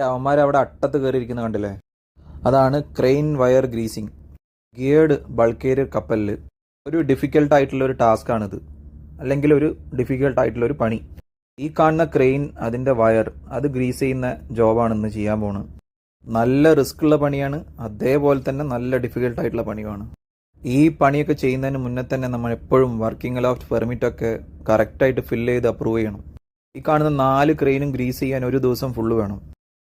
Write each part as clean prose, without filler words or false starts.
അവന്മാരവിടെ അട്ടത്ത് കയറിയിരിക്കുന്ന കണ്ടില്ലേ? അതാണ് crane wire greasing. Geared bulk carrier കപ്പലിൽ ഒരു ഡിഫിക്കൽട്ടായിട്ടുള്ള ഒരു ടാസ്ക്കാണിത്, അല്ലെങ്കിൽ ഒരു ഡിഫിക്കൽട്ടായിട്ടുള്ള ഒരു പണി. ഈ കാണുന്ന ക്രെയിൻ അതിൻ്റെ വയർ അത് ഗ്രീസ് ചെയ്യുന്ന ജോബാണ് ഇന്ന് ചെയ്യാൻ പോകുന്നത്. നല്ല റിസ്ക് ഉള്ള പണിയാണ്, അതേപോലെ തന്നെ നല്ല ഡിഫിക്കൽട്ടായിട്ടുള്ള പണിയുമാണ്. ഈ പണിയൊക്കെ ചെയ്യുന്നതിന് മുന്നേ തന്നെ നമ്മൾ എപ്പോഴും വർക്കിംഗ് അലോഫ്റ്റ് പെർമിറ്റൊക്കെ കറക്റ്റായിട്ട് ഫില്ല് ചെയ്ത് അപ്രൂവ് ചെയ്യണം. ഈ കാണുന്ന 4 ക്രെയിനും ഗ്രീസ് ചെയ്യാൻ ഒരു ദിവസം ഫുള്ള് വേണം.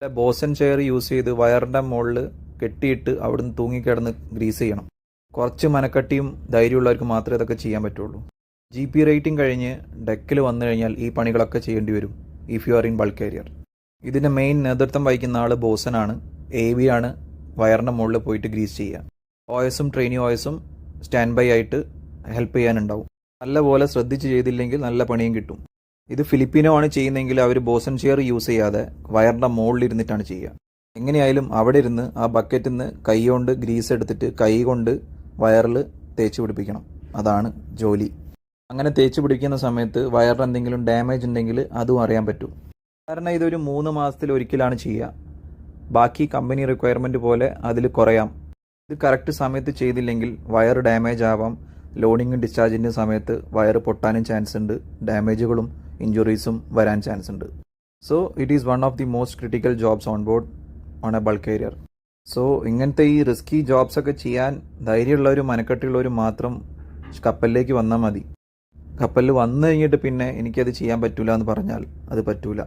ബോസൻ ചെയർ യൂസ് ചെയ്ത് വയറിൻ്റെ മുകളിൽ കെട്ടിയിട്ട് അവിടുന്ന് തൂങ്ങിക്കിടന്ന് ഗ്രീസ് ചെയ്യണം. കുറച്ച് മനക്കട്ടിയും ധൈര്യമുള്ളവർക്ക് മാത്രമേ ഇതൊക്കെ ചെയ്യാൻ പറ്റുള്ളൂ. GP റേറ്റിംഗ് കഴിഞ്ഞ് ഡെക്കിൽ വന്നു കഴിഞ്ഞാൽ ഈ പണികളൊക്കെ ചെയ്യേണ്ടി വരും if you are in bulk carrier. ഇതിൻ്റെ മെയിൻ നേതൃത്വം വഹിക്കുന്ന ആൾ ബോസനാണ്. AV ആണ് വയറിൻ്റെ മുകളിൽ പോയിട്ട് ഗ്രീസ് ചെയ്യുക. OSും ട്രെയിനി OSും സ്റ്റാൻഡ് ബൈ ആയിട്ട് ഹെൽപ്പ് ചെയ്യാനുണ്ടാവും. നല്ലപോലെ ശ്രദ്ധിച്ച് ചെയ്തില്ലെങ്കിൽ നല്ല പണിയും കിട്ടും. ഇത് ഫിലിപ്പിനോ ആണ് ചെയ്യുന്നതെങ്കിൽ അവർ ബോസൻ ചെയർ യൂസ് ചെയ്യാതെ വയറിൻ്റെ മുകളിലിരുന്നിട്ടാണ് ചെയ്യുക. എങ്ങനെയായാലും അവിടെ ഇരുന്ന് ആ ബക്കറ്റിൽ നിന്ന് കൈ കൊണ്ട് ഗ്രീസ് എടുത്തിട്ട് കൈ കൊണ്ട് വയറിൽ തേച്ച് പിടിപ്പിക്കണം. അതാണ് ജോലി. അങ്ങനെ തേച്ച് പിടിക്കുന്ന സമയത്ത് വയറിന് എന്തെങ്കിലും ഡാമേജ് ഉണ്ടെങ്കിൽ അതും അറിയാൻ പറ്റും. കാരണം ഇതൊരു 3 മാസത്തിൽ ഒരിക്കലാണ് ചെയ്യുക. ബാക്കി കമ്പനി റിക്വയർമെൻറ്റ് പോലെ അതിൽ കുറയാം. ഇത് കറക്റ്റ് സമയത്ത് ചെയ്തില്ലെങ്കിൽ വയർ ഡാമേജ് ആവാം. ലോഡിങ്ങും ഡിസ്ചാർജിൻ്റെ സമയത്ത് വയർ പൊട്ടാനും ചാൻസ് ഉണ്ട്. ഡാമേജുകളും ഇഞ്ചുറീസും വരാൻ ചാൻസ് ഉണ്ട്. So it is one of the most critical jobs on board on A bulk carrier. So ഇങ്ങനത്തെ ഈ റിസ്കി ജോബ്സ് ഒക്കെ ചെയ്യാൻ ധൈര്യമുള്ളവരും മനക്കെട്ടുള്ളവരും മാത്രം കപ്പലിലേക്ക് വന്നാൽ മതി. കപ്പലിൽ വന്നു കഴിഞ്ഞിട്ട് പിന്നെ എനിക്കത് ചെയ്യാൻ പറ്റൂല എന്ന് പറഞ്ഞാൽ അത് പറ്റൂല.